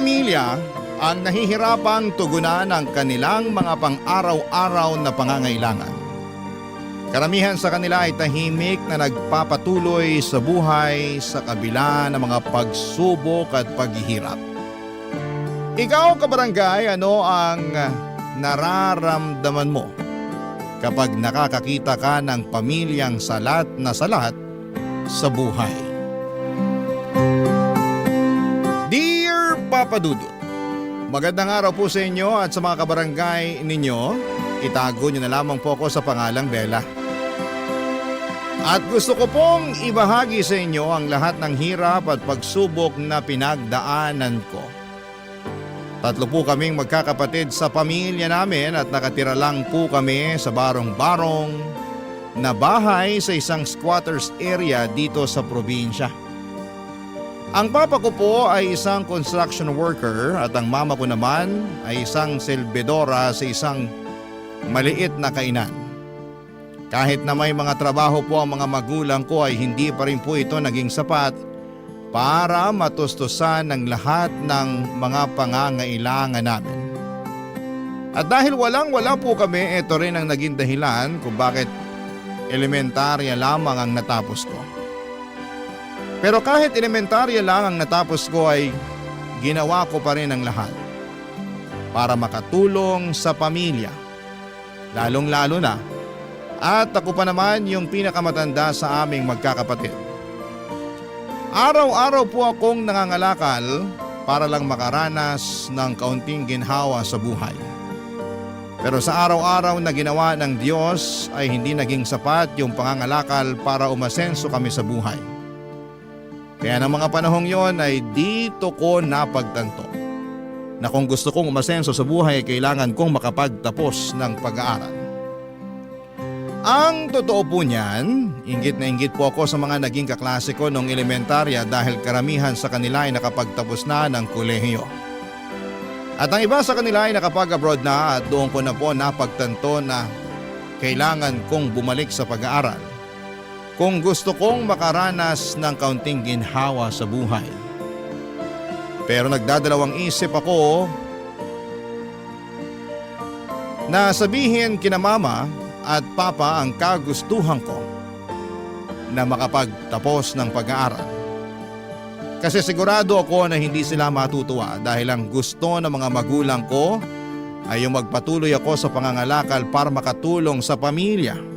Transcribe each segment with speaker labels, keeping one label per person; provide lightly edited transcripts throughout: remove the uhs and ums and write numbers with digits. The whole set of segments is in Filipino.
Speaker 1: pamilya ang nahihirapang tugunan ang kanilang mga pang-araw-araw na pangangailangan. Karamihan sa kanila ay tahimik na nagpapatuloy sa buhay sa kabila ng mga pagsubok at paghihirap. Ikaw, kabarangay, ano ang nararamdaman mo kapag nakakakita ka ng pamilyang salat na salat sa buhay? Dear Papa Dudut, magandang araw po sa inyo at sa mga kabarangay ninyo. Itago nyo na lamang po ako sa pangalang Bella. At gusto ko pong ibahagi sa inyo ang lahat ng hirap at pagsubok na pinagdaanan ko. 3 po kaming magkakapatid sa pamilya namin at nakatira lang po kami sa barong-barong na bahay sa isang squatters area dito sa probinsya. Ang papa ko po ay isang construction worker at ang mama ko naman ay isang selbedora sa isang maliit na kainan. Kahit na may mga trabaho po ang mga magulang ko ay hindi pa rin po ito naging sapat para matustusan ng lahat ng mga pangangailangan namin. At dahil walang-wala po kami, ito rin ang naging dahilan kung bakit elementarya lamang ang natapos ko. Pero kahit elementarya lang ang natapos ko ay ginawa ko pa rin ang lahat para makatulong sa pamilya. Lalong-lalo na at ako pa naman yung pinakamatanda sa aming magkakapatid. Araw-araw po akong nangangalakal para lang makaranas ng kaunting ginhawa sa buhay. Pero sa araw-araw na ginawa ng Diyos ay hindi naging sapat yung pangangalakal para umasenso kami sa buhay. Kaya ng mga panahong yon ay dito ko napagtanto na kung gusto kong umasenso sa buhay, kailangan kong makapagtapos ng pag-aaral. Ang totoo po niyan, inggit na inggit po ako sa mga naging kaklase ko noong elementarya dahil karamihan sa kanila ay nakapagtapos na ng kolehiyo. At ang iba sa kanila ay nakapag-abroad na at doon ko na po napagtanto na kailangan kong bumalik sa pag-aaral kung gusto kong makaranas ng kaunting ginhawa sa buhay. Pero nagdadalawang isip ako na sabihin kina mama at papa ang kagustuhan ko na makapagtapos ng pag-aaral. Kasi sigurado ako na hindi sila matutuwa dahil ang gusto ng mga magulang ko ay yung magpatuloy ako sa pangangalakal para makatulong sa pamilya.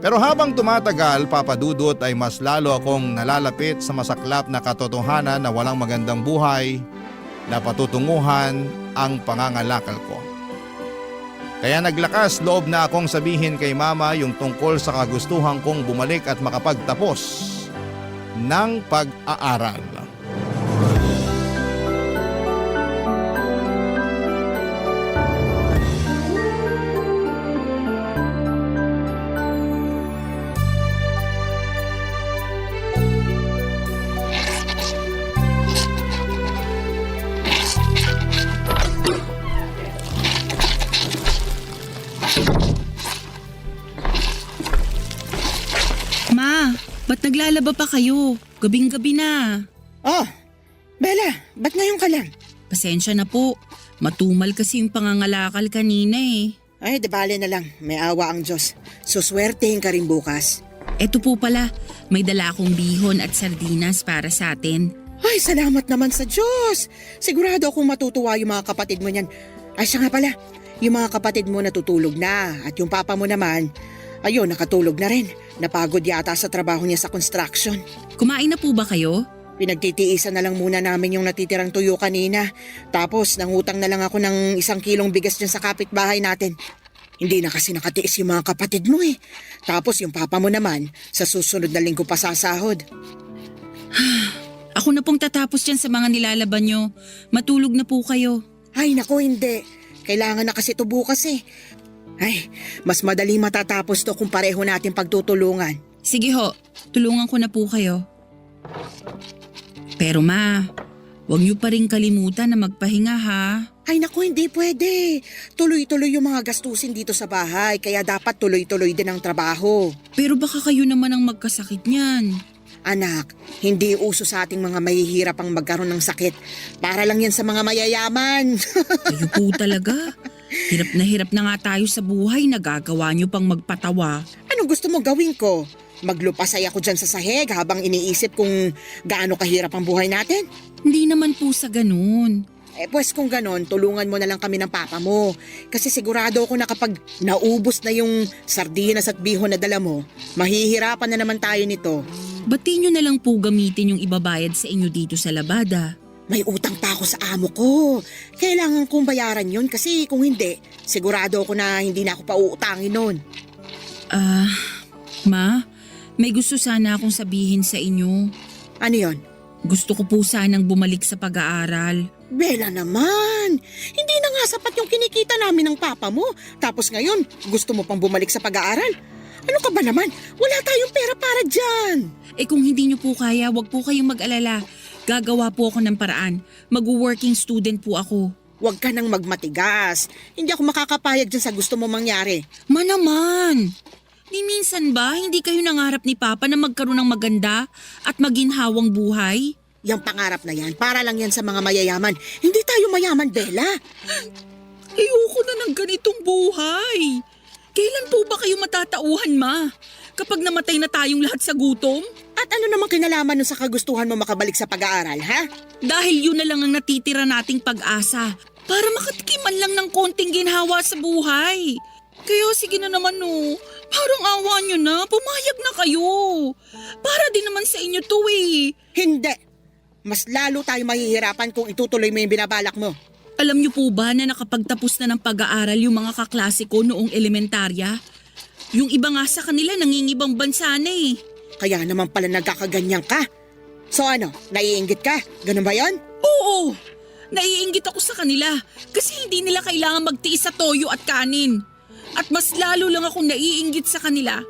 Speaker 1: Pero habang tumatagal, Papa Dudut, ay mas lalo akong nalalapit sa masaklap na katotohanan na walang magandang buhay na patutunguhan ang pangangalakal ko. Kaya naglakas loob na akong sabihin kay mama yung tungkol sa kagustuhan kong bumalik at makapagtapos ng pag-aaral.
Speaker 2: Ba't naglalaba pa kayo? Gabing-gabi na.
Speaker 3: Oh, Bella, ba't ngayon ka lang?
Speaker 2: Pasensya na po. Matumal kasi yung pangangalakal kanina eh.
Speaker 3: Ay, debale na lang. May awa ang Diyos. Suswertehin ka rin bukas.
Speaker 2: Eto po pala, may dala akong bihon at sardinas para sa atin.
Speaker 3: Ay, salamat naman sa Diyos. Sigurado akong matutuwa yung mga kapatid mo niyan. Ay, siya nga pala. Yung mga kapatid mo natutulog na at yung papa mo naman, ayun, nakatulog na rin. Napagod yata sa trabaho niya sa construction.
Speaker 2: Kumain na po ba kayo?
Speaker 3: Pinagtitiisan na lang muna namin yung natitirang tuyo kanina. Tapos nangutang na lang ako ng 1 kilong bigas dyan sa kapitbahay natin. Hindi na kasi nakatiis yung mga kapatid mo eh. Tapos yung papa mo naman, sa susunod na linggo pa sasahod.
Speaker 2: Ako na pong tatapos dyan sa mga nilalaban nyo. Matulog na po kayo.
Speaker 3: Ay naku, hindi. Kailangan na kasi ito bukas eh. Ay, mas madali matatapos to kung pareho natin pagtutulungan.
Speaker 2: Sige ho, tulungan ko na po kayo. Pero ma, huwag niyo pa rin kalimutan na magpahinga ha.
Speaker 3: Ay naku, hindi pwede. Tuloy-tuloy yung mga gastusin dito sa bahay, kaya dapat tuloy-tuloy din ang trabaho.
Speaker 2: Pero baka kayo naman ang magkasakit niyan.
Speaker 3: Anak, hindi uso sa ating mga mahihirap ang magkaroon ng sakit. Para lang yan sa mga mayayaman.
Speaker 2: Kayo po talaga. Hirap na nga tayo sa buhay, nagagawa niyo pang magpatawa.
Speaker 3: Anong gusto mo gawin ko? Maglupasay ako dyan sa sahig habang iniisip kung gaano kahirap ang buhay natin?
Speaker 2: Hindi naman po sa ganun.
Speaker 3: Pues kung ganon, tulungan mo na lang kami ng papa mo. Kasi sigurado ako na kapag naubos na yung sardinas at bihon na dala mo, mahihirapan na naman tayo nito.
Speaker 2: Bati niyo na lang po gamitin yung ibabayad sa inyo dito sa labada.
Speaker 3: May utang pa ako sa amo ko. Kailangan kong bayaran yun kasi kung hindi, sigurado ako na hindi na ako pauutangin nun.
Speaker 2: Ma, may gusto sana akong sabihin sa inyo.
Speaker 3: Ano yon?
Speaker 2: Gusto ko po sanang bumalik sa pag-aaral.
Speaker 3: Bella naman, hindi na nga sapat yung kinikita namin ng papa mo. Tapos ngayon, gusto mo pang bumalik sa pag-aaral? Ano ka ba naman? Wala tayong pera para dyan.
Speaker 2: Kung hindi niyo po kaya, wag po kayong mag-alala. Gagawa po ako ng paraan. Mag-working student po ako.
Speaker 3: Huwag ka nang magmatigas. Hindi ako makakapayag dyan sa gusto mo mangyari.
Speaker 2: Ma naman! Ni minsan ba hindi kayo nangarap ni Papa na magkaroon ng maganda at maginhawang buhay?
Speaker 3: Yang pangarap na yan, para lang yan sa mga mayayaman. Hindi tayo mayaman, Bella.
Speaker 2: Ayoko na ng ganitong buhay. Kailan po ba kayo matatauhan, Ma? Kapag namatay na tayong lahat sa gutom?
Speaker 3: At ano namang kinalaman nun sa kagustuhan mo makabalik sa pag-aaral, ha?
Speaker 2: Dahil yun na lang ang natitira nating pag-asa para makatikiman lang ng konting ginhawa sa buhay. Kaya sige na naman no, parang awa nyo na, pumayag na kayo. Para din naman sa inyo to eh.
Speaker 3: Hindi. Mas lalo tayo mahihirapan kung itutuloy mo yung binabalak mo.
Speaker 2: Alam niyo po ba na nakapagtapos na ng pag-aaral yung mga kaklase ko noong elementarya? Yung iba nga sa kanila nangingibang bansa na eh.
Speaker 3: Kaya naman pala nagkakaganyan ka. So ano, naiinggit ka? Ganun ba yon?
Speaker 2: Oo, naiinggit ako sa kanila kasi hindi nila kailangan magtiis sa toyo at kanin. At mas lalo lang akong naiinggit sa kanila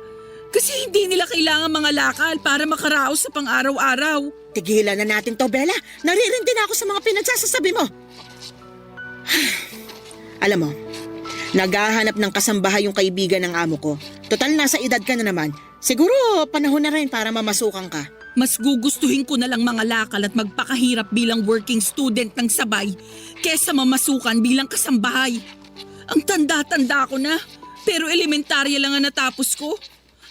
Speaker 2: kasi hindi nila kailangan mga lakal para makaraos sa pang-araw-araw.
Speaker 3: Tigilan na natin to, Bella. Naririndi na ako sa mga pinagsasasabi mo. Alam mo, naghahanap ng kasambahay yung kaibigan ng amo ko. Total, nasa edad ka na naman. Siguro, panahon na rin para mamasukan ka.
Speaker 2: Mas gugustuhin ko na lang mga lakal at magpakahirap bilang working student ng sabay kesa mamasukan bilang kasambahay. Ang tanda-tanda ko na, pero elementarya lang ang natapos ko.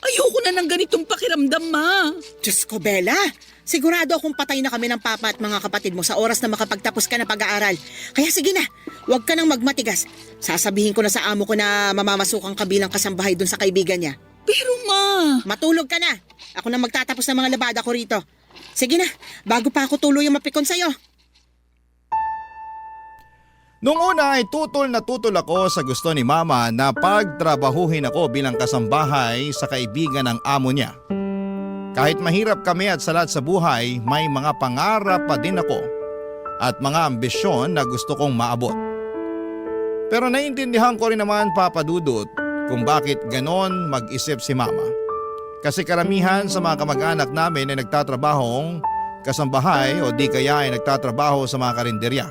Speaker 2: Ayoko na ng ganitong pakiramdam, Ma.
Speaker 3: Diyos ko, Bella. Sigurado akong patay na kami ng papa at mga kapatid mo sa oras na makapagtapos ka na pag-aaral. Kaya sige na, huwag ka nang magmatigas. Sasabihin ko na sa amo ko na mamamasukan ka bilang kasambahay dun sa kaibigan niya.
Speaker 2: Pero Ma...
Speaker 3: Matulog ka na. Ako na magtatapos ng mga labada ko rito. Sige na, bago pa ako tuluyang mapikon sa'yo.
Speaker 1: Noong una ay tutol ako sa gusto ni Mama na pagtrabahuhin ako bilang kasambahay sa kaibigan ng amo niya. Kahit mahirap kami at salat sa buhay, may mga pangarap pa din ako at mga ambisyon na gusto kong maabot. Pero naiintindihan ko rin naman, Papa Dudut, kung bakit ganon mag-isip si Mama. Kasi karamihan sa mga kamag-anak namin ay nagtatrabahong kasambahay o di kaya ay nagtatrabaho sa mga karinderya.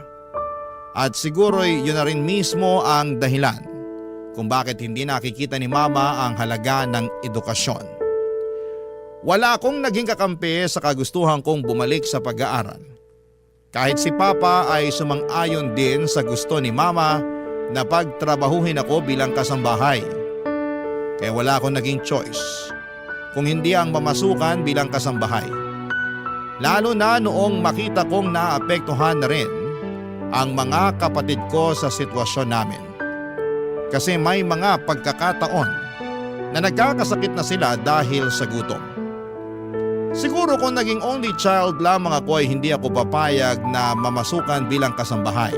Speaker 1: At siguro'y yun na rin mismo ang dahilan kung bakit hindi nakikita ni Mama ang halaga ng edukasyon. Wala akong naging kakampi sa kagustuhan kong bumalik sa pag-aaral. Kahit si Papa ay sumang-ayon din sa gusto ni Mama na pagtrabahuhin ako bilang kasambahay. Kaya wala akong naging choice kung hindi ang mamasukan bilang kasambahay. Lalo na noong makita kong naapektuhan na rin ang mga kapatid ko sa sitwasyon namin. Kasi may mga pagkakataon na nagkakasakit na sila dahil sa gutom. Siguro kung naging only child lamang ako ay hindi ako papayag na mamasukan bilang kasambahay.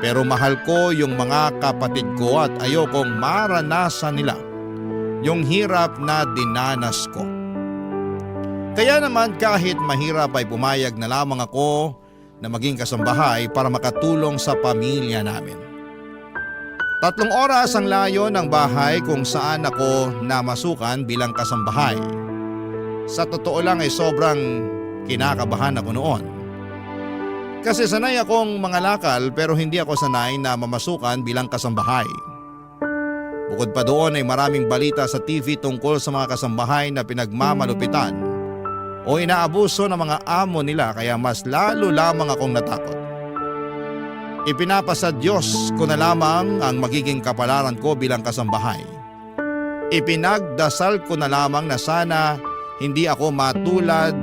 Speaker 1: Pero mahal ko yung mga kapatid ko at ayokong maranasan nila yung hirap na dinanas ko. Kaya naman kahit mahirap ay pumayag na lamang ako na maging kasambahay para makatulong sa pamilya namin. 3 oras ang layo ng bahay kung saan ako namasukan bilang kasambahay. Sa totoo lang ay sobrang kinakabahan ako noon. Kasi sanay akong mangalakal pero hindi ako sanay na mamasukan bilang kasambahay. Bukod pa doon ay maraming balita sa TV tungkol sa mga kasambahay na pinagmamalupitan o inaabuso ng mga amo nila kaya mas lalo lamang akong natakot. Ipinapasa Diyos ko na lamang ang magiging kapalaran ko bilang kasambahay. Ipinagdasal ko na lamang na sana hindi ako matulad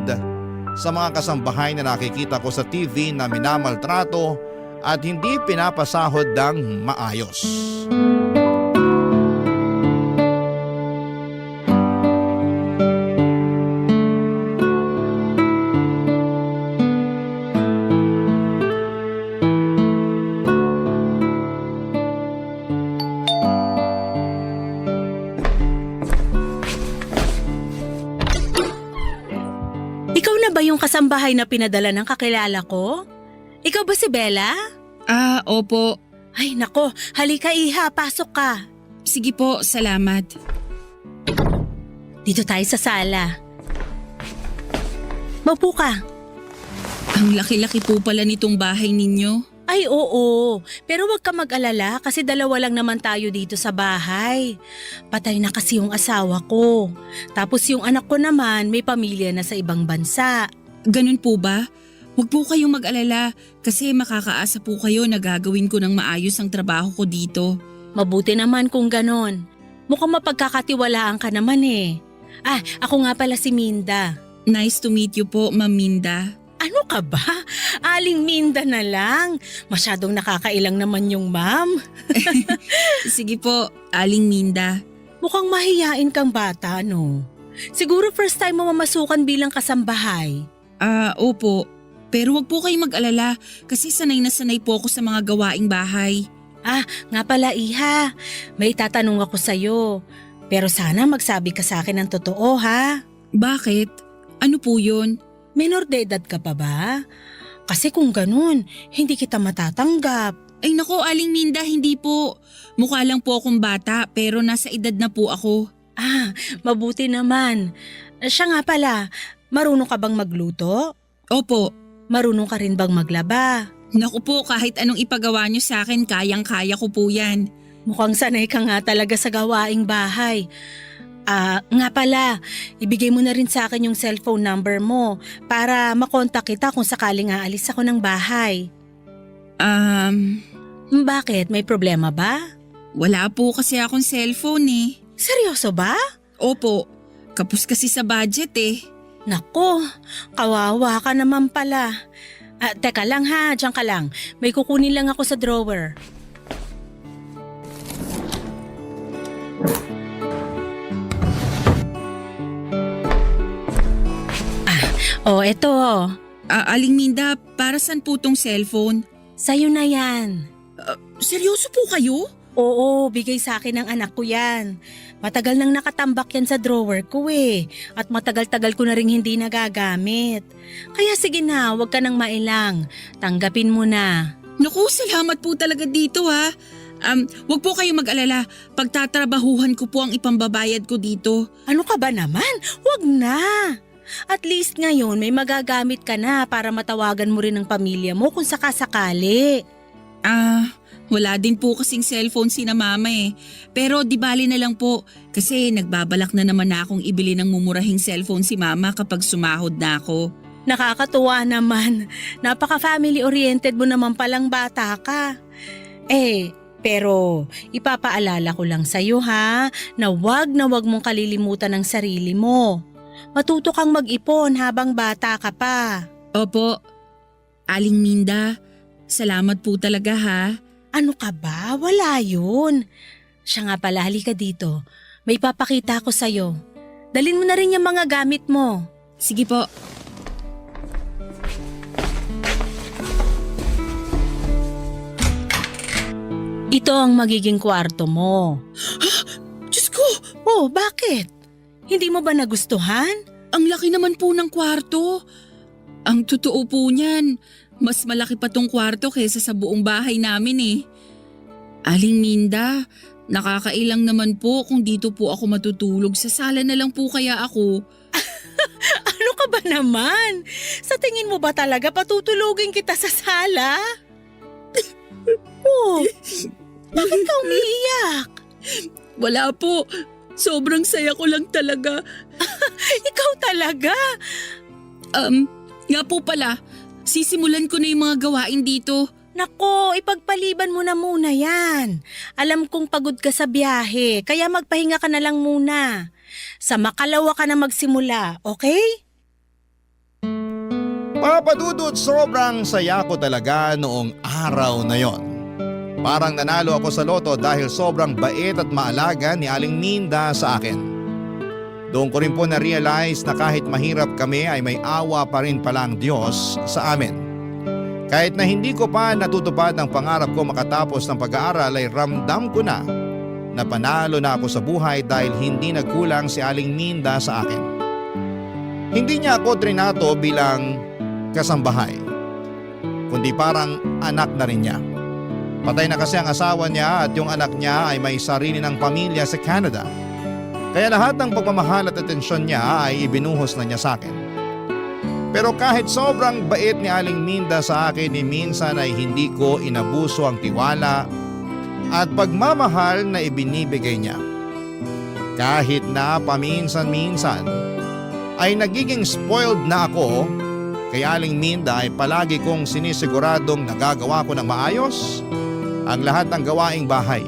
Speaker 1: sa mga kasambahay na nakikita ko sa TV na minamaltrato at hindi pinapasahod ng maayos.
Speaker 4: Ikaw na ba yung kasambahay na pinadala ng kakilala ko? Ikaw ba si Bella?
Speaker 2: Opo.
Speaker 4: Ay nako, halika Iha, pasok ka.
Speaker 2: Sige po, salamat.
Speaker 4: Dito tayo sa sala. Maupo ka.
Speaker 2: Ang laki-laki po pala nitong bahay ninyo.
Speaker 4: Ay oo, pero wag ka mag-alala kasi dalawa lang naman tayo dito sa bahay. Patay na kasi yung asawa ko. Tapos yung anak ko naman may pamilya na sa ibang bansa.
Speaker 2: Ganun po ba? Huwag po kayong mag-alala kasi makakaasa po kayo na gagawin ko ng maayos ang trabaho ko dito.
Speaker 4: Mabuti naman kung ganon. Mukhang mapagkakatiwalaan ka naman eh. Ako nga pala si Minda.
Speaker 2: Nice to meet you po, Ma'am Minda.
Speaker 4: Ano ka ba? Aling Minda na lang. Masyadong nakakailang naman yung ma'am.
Speaker 2: Sige po, Aling Minda.
Speaker 4: Mukhang mahiyain kang bata, no? Siguro first time mo mamasukan bilang kasambahay.
Speaker 2: Opo. Pero wag po kayong mag-alala kasi sanay na sanay po ako sa mga gawaing bahay.
Speaker 4: Nga pala Iha, may tatanong ako sa'yo. Pero sana magsabi ka sa akin ng totoo ha.
Speaker 2: Bakit? Ano po yun?
Speaker 4: Menor de edad ka pa ba? Kasi kung ganun, hindi kita matatanggap.
Speaker 2: Ay nako, Aling Minda, hindi po. Mukha lang po akong bata pero nasa edad na po ako.
Speaker 4: Mabuti naman. Siya nga pala, marunong ka bang magluto?
Speaker 2: Opo.
Speaker 4: Marunong ka rin bang maglaba?
Speaker 2: Naku po, kahit anong ipagawa niyo sa akin, kayang-kaya ko po yan.
Speaker 4: Mukhang sanay ka nga talaga sa gawaing bahay. Nga pala, ibigay mo na rin sa akin yung cellphone number mo para makontak kita kung sakaling aalis ako ng bahay. Bakit? May problema ba?
Speaker 2: Wala po kasi akong cellphone eh.
Speaker 4: Seryoso ba?
Speaker 2: Opo, kapos kasi sa budget eh.
Speaker 4: Nako, kawawa ka naman pala. Teka lang ha, diyan ka lang. May kukunin lang ako sa drawer. Eto.
Speaker 2: Aling Minda, para saan po tong cellphone?
Speaker 4: Sa'yo na yan.
Speaker 2: Seryoso po kayo?
Speaker 4: Oo, bigay sa akin ng anak ko yan. Matagal nang nakatambak yan sa drawer ko eh. At matagal-tagal ko na rin hindi nagagamit. Kaya sige na, huwag ka nang mailang. Tanggapin mo na.
Speaker 2: Naku, salamat po talaga dito ha. Wag po kayong mag-alala. Pagtatrabahuhan ko po ang ipambabayad ko dito.
Speaker 4: Ano ka ba naman? Huwag na. At least ngayon may magagamit ka na para matawagan mo rin ang pamilya mo kung sakasakali.
Speaker 2: Wala din po kasing cellphone si na mama eh. Pero di bali na lang po kasi nagbabalak na naman na akong ibili ng mumurahing cellphone si mama kapag sumahod na ako.
Speaker 4: Nakakatuwa naman. Napaka-family oriented mo naman palang bata ka. Pero ipapaalala ko lang sa'yo ha, na wag mong kalilimutan ang sarili mo. Matuto kang mag-ipon habang bata ka pa.
Speaker 2: Opo. Aling Minda, salamat po talaga ha.
Speaker 4: Ano ka ba? Wala yun. Siya nga pala, halika dito. May papakita ko sa'yo. Dalin mo na rin yung mga gamit mo.
Speaker 2: Sige po.
Speaker 4: Ito ang magiging kwarto mo.
Speaker 2: Diyos ko!
Speaker 4: Oh, bakit? Hindi mo ba nagustuhan?
Speaker 2: Ang laki naman po ng kwarto. Ang totoo po niyan, mas malaki pa tong kwarto kaysa sa buong bahay namin eh. Aling Minda, nakakailang naman po kung dito po ako matutulog. Sa sala na lang po kaya ako.
Speaker 4: Ano ka ba naman? Sa tingin mo ba talaga patutulugin kita sa sala? Oh, bakit ka umiiyak?
Speaker 2: Wala po. Sobrang saya ko lang talaga.
Speaker 4: Ikaw talaga.
Speaker 2: Nga po pala, sisimulan ko na yung mga gawain dito.
Speaker 4: Nako, ipagpaliban mo na muna yan. Alam kong pagod ka sa biyahe, kaya magpahinga ka na lang muna. Sa makalawa ka na magsimula, okay?
Speaker 1: Papa Dudut, sobrang saya ko talaga noong araw na yon. Parang nanalo ako sa loto dahil sobrang bait at maalaga ni Aling Minda sa akin. Doon ko rin po na-realize na kahit mahirap kami ay may awa pa rin pala ang Diyos sa amin. Kahit na hindi ko pa natutupad ang pangarap ko makatapos ng pag-aaral ay ramdam ko na panalo na ako sa buhay dahil hindi nagkulang si Aling Minda sa akin. Hindi niya ako trinato bilang kasambahay, kundi parang anak na rin niya. Patay na kasi ang asawa niya at yung anak niya ay may sarili ng pamilya sa Canada. Kaya lahat ng pagmamahal at atensyon niya ay ibinuhos na niya sa akin. Pero kahit sobrang bait ni Aling Minda sa akin, minsan ay hindi ko inabuso ang tiwala at pagmamahal na ibinibigay niya. Kahit na paminsan-minsan ay nagiging spoiled na ako, kay Aling Minda ay palagi kong sinisiguradong nagagawa ko ng maayos ang lahat ng gawaing bahay.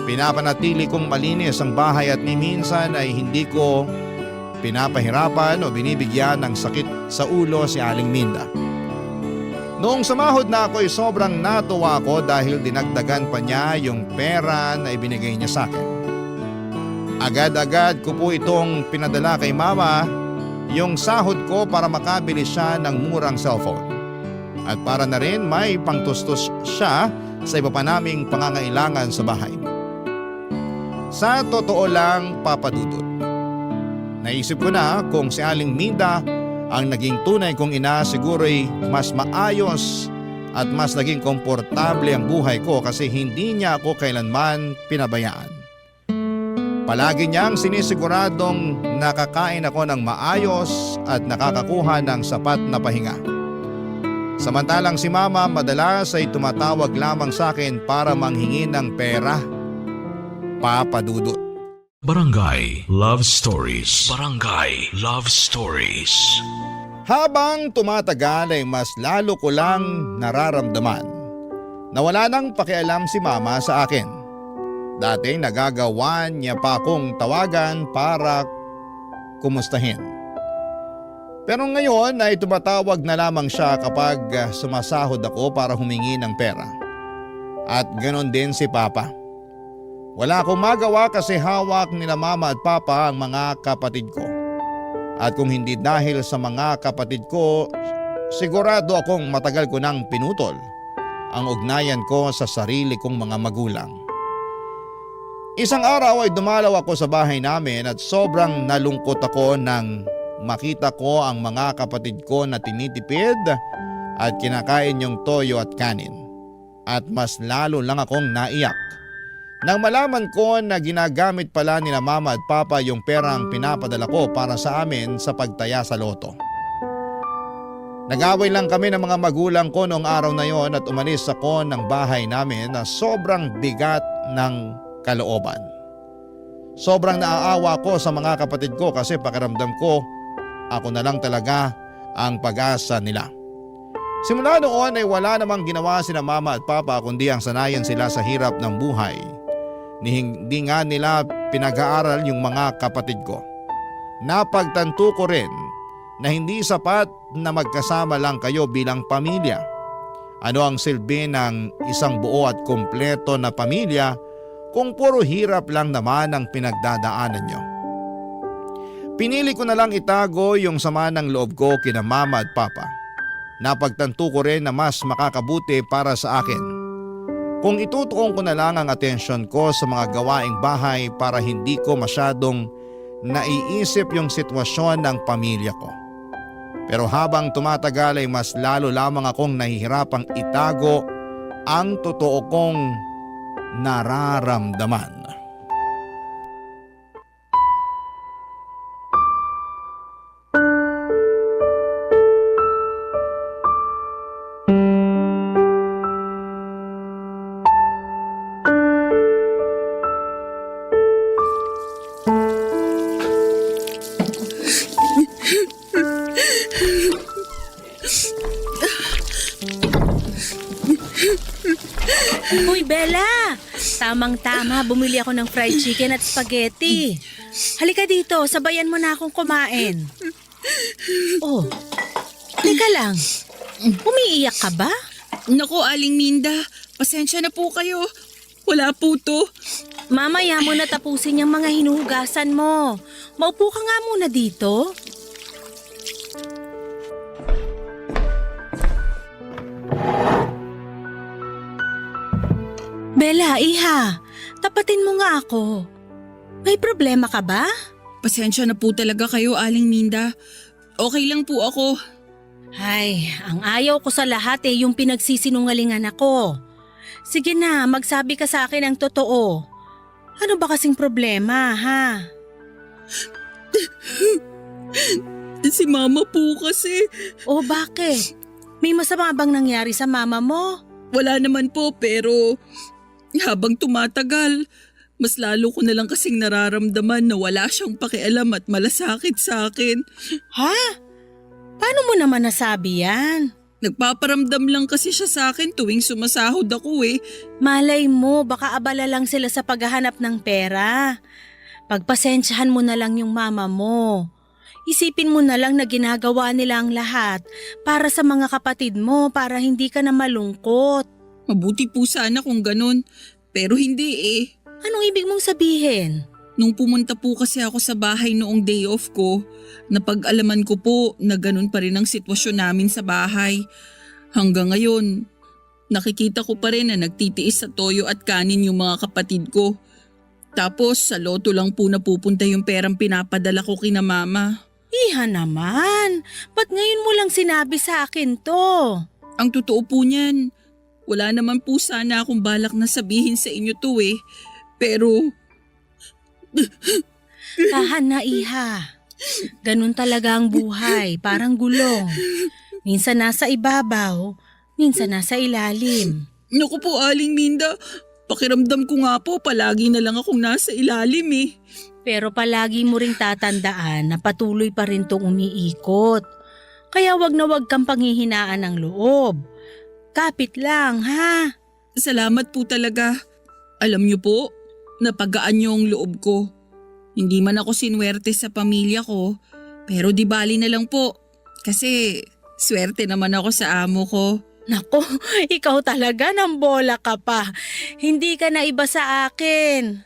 Speaker 1: Pinapanatili kong malinis ang bahay at ni minsan ay hindi ko pinapahirapan o binibigyan ng sakit sa ulo si Aling Minda. Noong sumahod na ako ay sobrang natuwa ako dahil dinagdagan pa niya yung pera na ibinigay niya sa akin. Agad-agad ko po itong pinadala kay mama yung sahod ko para makabili siya ng murang cellphone. At para na rin may pangtustos siya sa iba pa naming pangangailangan sa bahay. Sa totoo lang, Papa Dudut, naisip ko na kung si Aling Minda ang naging tunay kong ina, siguro'y mas maayos at mas naging komportable ang buhay ko kasi hindi niya ako kailanman pinabayaan. Palagi niyang sinisiguradong nakakain ako ng maayos at nakakakuha ng sapat na pahinga. Samantalang si Mama madalas ay tumatawag lamang sa akin para manghingi ng pera. Papa Dudut.
Speaker 5: Barangay Love Stories. Barangay Love Stories.
Speaker 1: Habang tumatagal ay mas lalo ko lang nararamdaman na wala nang pakialam si Mama sa akin. Dati nagagawan niya pa akong tawagan para kumustahin. Pero ngayon ay tumatawag na lamang siya kapag sumasahod ako para humingi ng pera. At ganon din si Papa. Wala akong magawa kasi hawak nila Mama at Papa ang mga kapatid ko. At kung hindi dahil sa mga kapatid ko, sigurado akong matagal ko nang pinutol ang ugnayan ko sa sarili kong mga magulang. Isang araw ay dumalaw ako sa bahay namin at sobrang nalungkot ako nang makita ko ang mga kapatid ko na tinitipid at kinakain yung toyo at kanin. At mas lalo lang akong naiyak nang malaman ko na ginagamit pala nila Mama at Papa yung perang pinapadala ko para sa amin sa pagtaya sa loto. Nag-away lang kami ng mga magulang ko noong araw na yon at umalis ako ng bahay namin na sobrang bigat ng kalooban. Sobrang naaawa ko sa mga kapatid ko kasi pakiramdam ko ako na lang talaga ang pag-asa nila. Simula noon ay wala namang ginawa sina Mama at Papa kundi ang sanayan sila sa hirap ng buhay. Hindi nga nila pinag-aaral yung mga kapatid ko. Napagtanto ko rin na hindi sapat na magkasama lang kayo bilang pamilya. Ano ang silbi ng isang buo at kumpleto na pamilya kung puro hirap lang naman ang pinagdadaanan nyo? Pinili ko na lang itago yung sama ng loob ko kina Mama at Papa. Napagtanto ko rin na mas makakabuti para sa akin kung itutuon ko na lang ang atensyon ko sa mga gawaing bahay para hindi ko masyadong naiisip yung sitwasyon ng pamilya ko. Pero habang tumatagal ay mas lalo lamang akong nahihirapang itago ang totoo kong nararamdaman.
Speaker 4: Uy, Bella! Tamang-tama, bumili ako ng fried chicken at spaghetti. Halika dito, sabayan mo na akong kumain. Oh, halika lang. Umiiyak ka ba?
Speaker 2: Naku, Aling Minda, pasensya na po kayo. Wala po to.
Speaker 4: Mamaya mo na tapusin yung mga hinuhugasan mo. Maupo ka nga muna dito. Bella, iha, tapatin mo nga ako. May problema ka ba?
Speaker 2: Pasensya na po talaga kayo, Aling Minda. Okay lang po ako.
Speaker 4: Ay, ang ayaw ko sa lahat yung pinagsisinungalingan ako. Sige na, magsabi ka sa akin ang totoo. Ano ba kasing problema, ha?
Speaker 2: Si Mama po kasi.
Speaker 4: O bakit? May masama bang nangyari sa mama mo?
Speaker 2: Wala naman po pero habang tumatagal, mas lalo ko na lang kasing nararamdaman na wala siyang pakialam at malasakit sa akin.
Speaker 4: Ha? Paano mo naman nasabi yan?
Speaker 2: Nagpaparamdam lang kasi siya sa akin tuwing sumasahod ako eh.
Speaker 4: Malay mo, baka abala lang sila sa paghahanap ng pera. Pagpasensyahan mo na lang yung mama mo. Isipin mo na lang na ginagawa nila ang lahat para sa mga kapatid mo para hindi ka na malungkot.
Speaker 2: Mabuti po sana kung ganun, pero hindi eh.
Speaker 4: Anong ibig mong sabihin?
Speaker 2: Nung pumunta po kasi ako sa bahay noong day off ko, napag-alaman ko po na ganun pa rin ang sitwasyon namin sa bahay. Hanggang ngayon, nakikita ko pa rin na nagtitiis sa toyo at kanin yung mga kapatid ko. Tapos sa loto lang po napupunta yung perang pinapadala ko kina mama.
Speaker 4: Iha naman, ba't ngayon mo lang sinabi sa akin to?
Speaker 2: Ang totoo po niyan, wala naman po sana akong balak na sabihin sa inyo to eh. Pero
Speaker 4: Tahan na, iha. Ganun talaga ang buhay, parang gulong. Minsan nasa ibabaw, minsan nasa ilalim.
Speaker 2: naku po Aling Minda, pakiramdam ko nga po palagi na lang akong nasa ilalim eh.
Speaker 4: Pero palagi mo ring tatandaan na patuloy pa rin tong umiikot. Kaya wag na wag kang panghihinaan ng loob. Kapit lang, ha?
Speaker 2: Salamat po talaga. Alam niyo po, napagaan niyo ang loob ko. Hindi man ako sinwerte sa pamilya ko, pero di bali na lang po. Kasi swerte naman ako sa amo ko.
Speaker 4: Nako, ikaw talaga ng bola ka pa. Hindi ka na iba sa akin.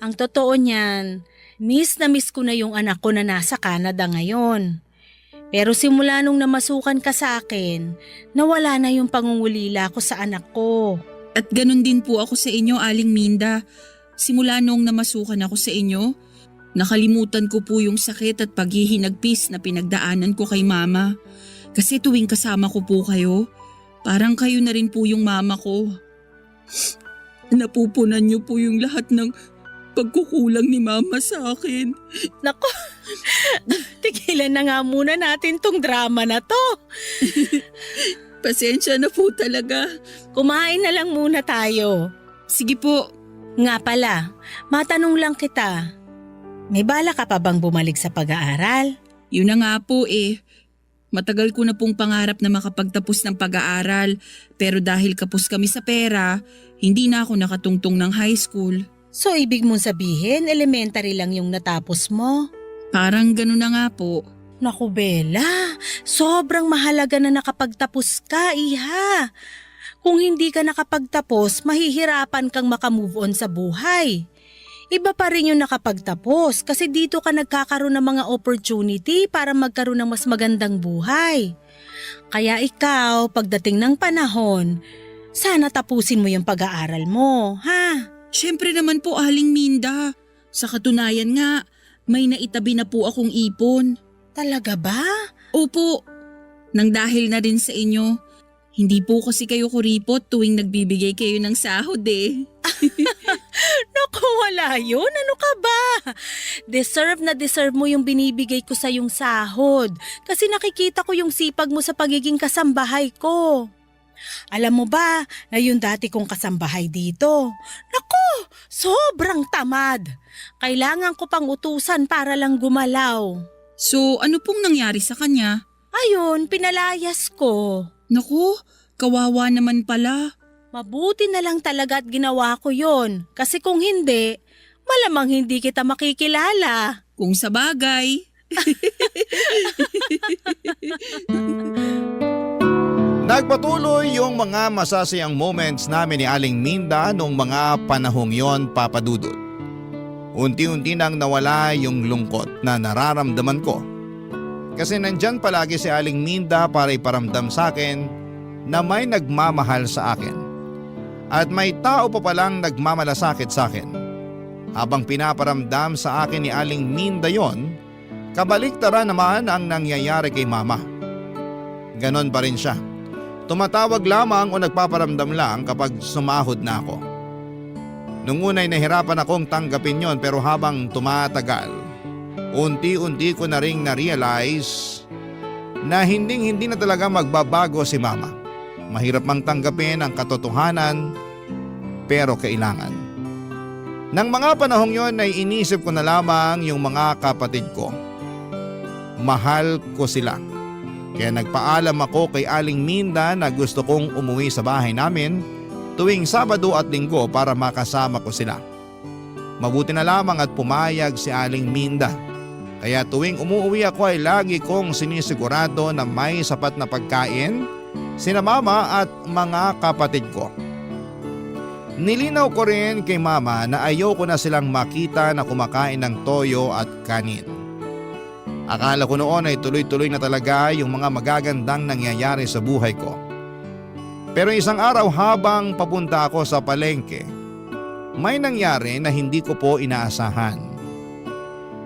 Speaker 4: Ang totoo niyan, miss na miss ko na yung anak ko na nasa Canada ngayon. Pero simula nung namasukan ka sa akin, nawala na yung pangungulila ko sa anak ko.
Speaker 2: At ganun din po ako sa inyo, Aling Minda. Simula noong namasukan ako sa inyo, nakalimutan ko po yung sakit at paghihinagpis na pinagdaanan ko kay mama. Kasi tuwing kasama ko po kayo, parang kayo na rin po yung mama ko. Napupunan niyo po yung lahat ng pagkukulang ni mama sa akin.
Speaker 4: Nako, tigilan na nga muna natin tong drama na to.
Speaker 2: Pasensya na po talaga.
Speaker 4: Kumain na lang muna tayo.
Speaker 2: Sige po.
Speaker 4: Nga pala, matanong lang kita. May bala ka pa bang bumalik sa pag-aaral?
Speaker 2: Yun na nga po eh. Matagal ko na pong pangarap na makapagtapos ng pag-aaral, pero dahil kapos kami sa pera, hindi na ako nakatungtong ng high school.
Speaker 4: So ibig mong sabihin, elementary lang yung natapos mo?
Speaker 2: Parang ganun na nga po.
Speaker 4: Naku Bella, sobrang mahalaga na nakapagtapos ka, iha. Kung hindi ka nakapagtapos, mahihirapan kang makamove on sa buhay. Iba pa rin yung nakapagtapos kasi dito ka nagkakaroon ng mga opportunity para magkaroon ng mas magandang buhay. Kaya ikaw, pagdating ng panahon, sana tapusin mo yung pag-aaral mo, ha?
Speaker 2: Siyempre naman po, Aling Minda. Sa katunayan nga, may naitabi na po akong ipon.
Speaker 4: Talaga ba?
Speaker 2: Opo, nang dahil na rin sa inyo. Hindi po kasi kayo kuripot tuwing nagbibigay kayo ng sahod eh.
Speaker 4: Naku, wala yun. Ano ka ba? Deserve na deserve mo yung binibigay ko sa yung sahod. Kasi nakikita ko yung sipag mo sa pagiging kasambahay ko. Alam mo ba na yung dati kong kasambahay dito? Naku, sobrang tamad. Kailangan ko pang utusan para lang gumalaw.
Speaker 2: So ano pong nangyari sa kanya?
Speaker 4: Ayun, pinalayas ko.
Speaker 2: Naku, kawawa naman pala.
Speaker 4: Mabuti na lang talaga at ginawa ko yon. Kasi kung hindi, malamang hindi kita makikilala.
Speaker 2: Kung sa bagay.
Speaker 1: Nagpatuloy yung mga masasayang moments namin ni Aling Minda noong mga panahong yon, Papa Dudut. Unti-unti nang nawala yung lungkot na nararamdaman ko. Kasi nandyan palagi si Aling Minda para iparamdam sa akin na may nagmamahal sa akin. At may tao pa palang nagmamalasakit sa akin. Habang pinaparamdam sa akin ni Aling Minda yon, kabaliktaran naman ang nangyayari kay Mama. Ganon pa rin siya. Tumatawag lamang o nagpaparamdam lang kapag sumahod na ako. Nung unay nahirapan akong tanggapin yon, pero habang tumatagal, unti-unti ko na ring na-realize na hindi na talaga magbabago si Mama. Mahirap mang tanggapin ang katotohanan, pero kailangan. Nang mga panahong yon ay inisip ko na lamang yung mga kapatid ko. Mahal ko sila. Kaya nagpaalam ako kay Aling Minda na gusto kong umuwi sa bahay namin tuwing Sabado at Linggo para makasama ko sila. Mabuti na lamang at pumayag si Aling Minda. Kaya tuwing umuwi ako ay lagi kong sinisigurado na may sapat na pagkain sina Mama at mga kapatid ko. Nilinaw ko rin kay Mama na ayoko na silang makita na kumakain ng toyo at kanin. Akala ko noon ay tuloy-tuloy na talaga yung mga magagandang nangyayari sa buhay ko. Pero isang araw habang papunta ako sa palengke, may nangyari na hindi ko po inaasahan.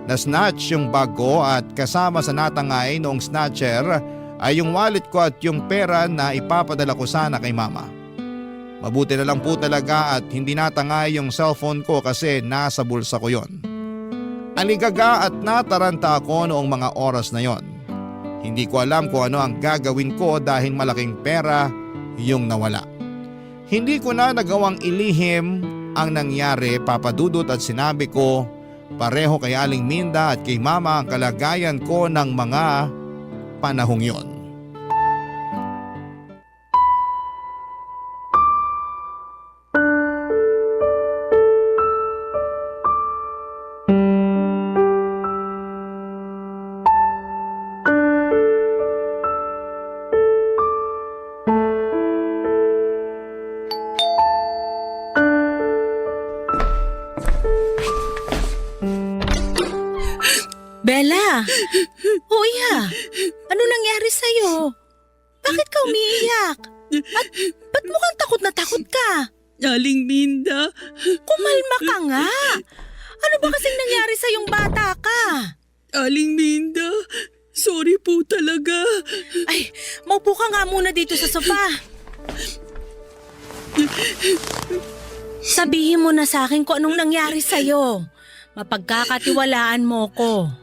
Speaker 1: Na-snatch yung bag ko at kasama sa natangay noong snatcher ay yung wallet ko at yung pera na ipapadala ko sana kay Mama. Mabuti na lang po talaga at hindi natangay yung cellphone ko kasi nasa bulsa ko yon. Aligaga at nataranta ako noong mga oras na yon. Hindi ko alam kung ano ang gagawin ko dahil malaking pera yung nawala. Hindi ko na nagawang ilihim ang nangyari, Papa Dudut, at sinabi ko pareho kay Aling Minda at kay Mama ang kalagayan ko ng mga panahong yon.
Speaker 4: Bella! Huya! Ano nangyari sa'yo? Bakit ka umiiyak? At ba't mukhang takot na takot ka?
Speaker 2: Aling Minda.
Speaker 4: Kumalma ka nga! Ano ba kasing nangyari sa yung bata ka?
Speaker 2: Aling Minda. Sorry po talaga.
Speaker 4: Ay, maupo ka nga muna dito sa sofa. Sabihin mo na sa akin kung anong nangyari sa'yo. Mapagkakatiwalaan mo ko.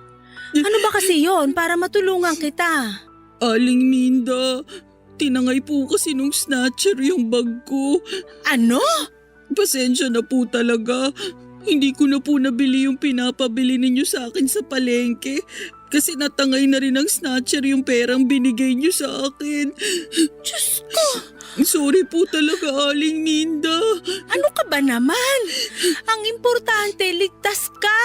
Speaker 4: Ano ba kasi yon para matulungan kita?
Speaker 2: Aling Minda, tinangay po kasi nung snatcher yung bag ko.
Speaker 4: Ano?
Speaker 2: Pasensya na po talaga. Hindi ko na po nabili yung pinapabili ninyo sa akin sa palengke. Kasi natangay na rin ng snatcher yung perang binigay niyo sa akin.
Speaker 4: Diyos ko!
Speaker 2: Sorry po talaga, Aling Minda.
Speaker 4: Ano ka ba naman? Ang importante, ligtas ka.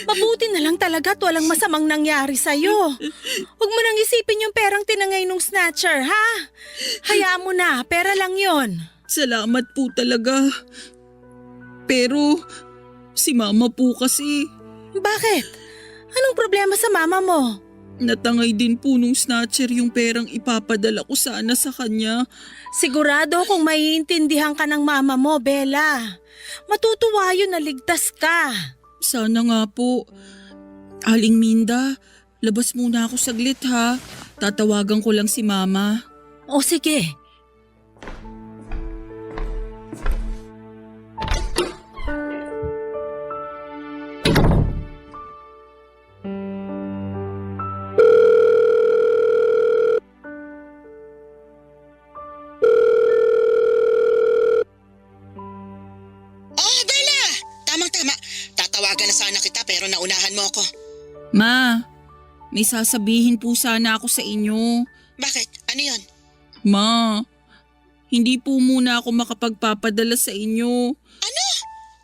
Speaker 4: Mabuti na lang talaga at walang masamang nangyari sa'yo. Huwag mo nang isipin yung perang tinangay nung snatcher, ha? Hayaan mo na, pera lang yon.
Speaker 2: Salamat po talaga. Pero si Mama po kasi.
Speaker 4: Bakit? Anong problema sa mama mo?
Speaker 2: Natangay din po nung snatcher yung perang ipapadala ko sana sa kanya.
Speaker 4: Sigurado kung maiintindihan ka ng mama mo, Bella. Matutuwa yun na ligtas ka.
Speaker 2: Sana nga po. Aling Minda, labas muna ako saglit ha. Tatawagan ko lang si Mama.
Speaker 4: O sige.
Speaker 3: pero naunahan mo ako.
Speaker 2: Ma, may sasabihin po sana ako sa inyo.
Speaker 3: Bakit? Ano yon?
Speaker 2: Ma, Hindi po muna ako makapagpapadala sa inyo.
Speaker 3: Ano?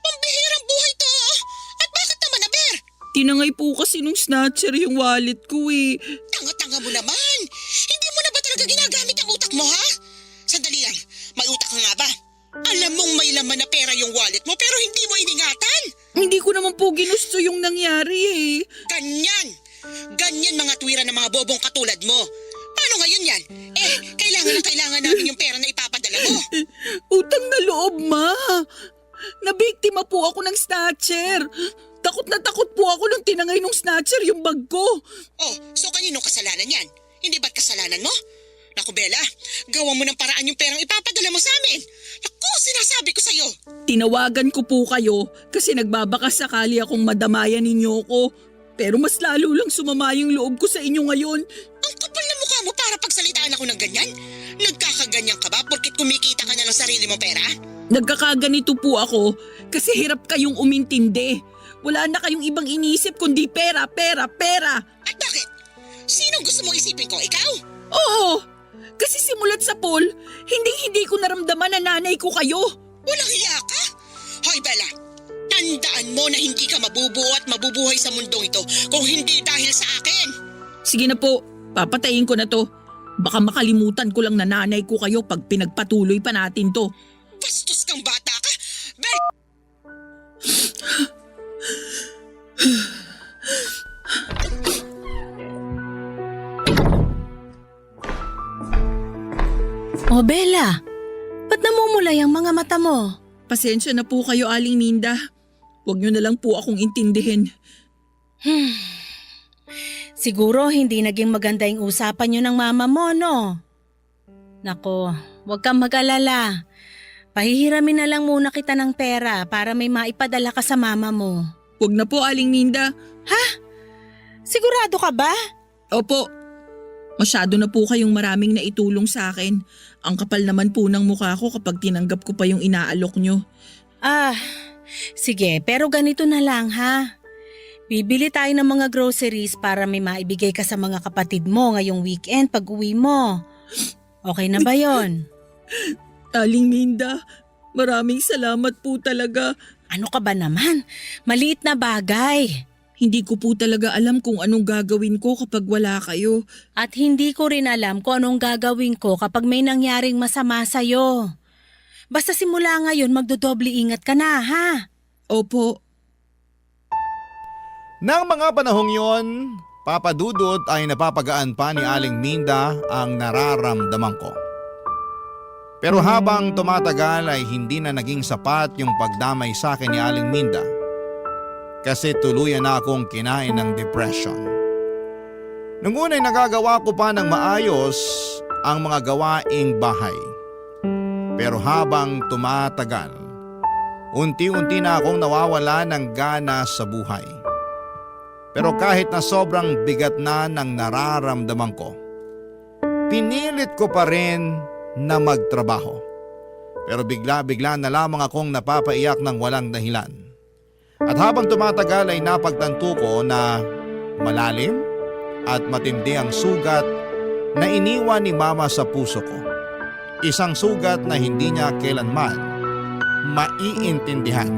Speaker 3: Pambihirang buhay to. At bakit naman, Aber?
Speaker 2: Tinangay po kasi nung snatcher yung wallet ko eh.
Speaker 3: Tanga-tanga mo naman. Hindi mo na ba talaga ginagamit ang utak mo, ha? Sandali lang, may utak ka nga ba? Alam mong may laman na pera yung wallet mo pero hindi mo iningatan.
Speaker 2: Hindi ko naman po ginusto yung nangyari eh.
Speaker 3: Ganyan! Ganyan mga tuwira ng mga bobong katulad mo. Paano ngayon yan? Kailangan namin yung pera na ipapadala mo.
Speaker 2: Utang na loob, ma. Nabiktima po ako ng snatcher. Takot na takot po ako nung tinangay ng snatcher yung bag ko.
Speaker 3: Oh, so kaninong kasalanan yan? Hindi ba't kasalanan mo? Naku, Bella, gawa mo ng paraan yung perang ipapadala mo sa amin. Naku, sinasabi ko sa'yo.
Speaker 2: Tinawagan ko po kayo kasi nagbabaka sakali akong madamayan ninyo ko. Pero mas lalo lang sumama yung loob ko sa inyo ngayon.
Speaker 3: Ang kapal na mukha mo para pagsalitaan ako ng ganyan? Nagkakaganyan ka ba porkit kumikita ka na ng sarili mong pera?
Speaker 2: Nagkakaganito po ako kasi hirap kayong umintindi. Wala na kayong ibang inisip kundi pera, pera, pera.
Speaker 3: At bakit? Sinong gusto mong isipin ko? Ikaw?
Speaker 2: Oo, kasi simulat sa poll, hindi ko naramdaman na nanay ko kayo.
Speaker 3: Walang hiya ka? Hoy, Bella, tandaan mo na hindi ka mabubuo at mabubuhay sa mundong ito kung hindi dahil sa akin.
Speaker 2: Sige na po, papatayin ko na to. Baka makalimutan ko lang na nanay ko kayo pag pinagpatuloy pa natin to.
Speaker 3: Bastos kang bata ka! Bella!
Speaker 4: O Bella, ba't namumulay ang mga mata mo?
Speaker 2: Pasensya na po kayo, Aling Minda. Huwag niyo na lang po akong intindihin.
Speaker 4: Siguro hindi naging maganda yung usapan niyo ng mama mo, no? Nako, huwag kang mag-alala. Pahihiramin na lang muna kita ng pera para may maipadala ka sa mama mo.
Speaker 2: Huwag na po, Aling Minda.
Speaker 4: Sigurado ka ba?
Speaker 2: Opo. Masyado na po kayong maraming naitulong sa akin. Ang kapal naman po ng mukha ko kapag tinanggap ko pa yung inaalok nyo.
Speaker 4: Sige, pero ganito na lang ha. Bibili tayo ng mga groceries para may maibigay ka sa mga kapatid mo ngayong weekend pag uwi mo. Okay na ba yon?
Speaker 2: Aling Minda, maraming salamat po talaga.
Speaker 4: Ano ka ba naman? Maliit na bagay.
Speaker 2: Hindi ko po talaga alam kung anong gagawin ko kapag wala kayo.
Speaker 4: At hindi ko rin alam kung anong gagawin ko kapag may nangyaring masama sa'yo. Basta simula ngayon magdodoble ingat ka na ha.
Speaker 2: Opo.
Speaker 1: Nang mga panahong yon, Papa Dudut ay napapagaan pa ni Aling Minda ang nararamdaman ko. Pero habang tumatagal ay hindi na naging sapat yung pagdamay sa akin ni Aling Minda. Kasi tuluyan na akong kinain ng depression. Nung una'y nagagawa ko pa ng maayos ang mga gawaing bahay. Pero habang tumatagal, unti-unti na akong nawawala ng gana sa buhay. Pero kahit na sobrang bigat na ng nararamdaman ko, pinilit ko pa rin na magtrabaho. Pero bigla-bigla na lamang akong napapaiyak ng walang dahilan. At habang tumatagal ay napagtanto ko na malalim at matindi ang sugat na iniwan ni Mama sa puso ko. Isang sugat na hindi niya kailanman maiintindihan.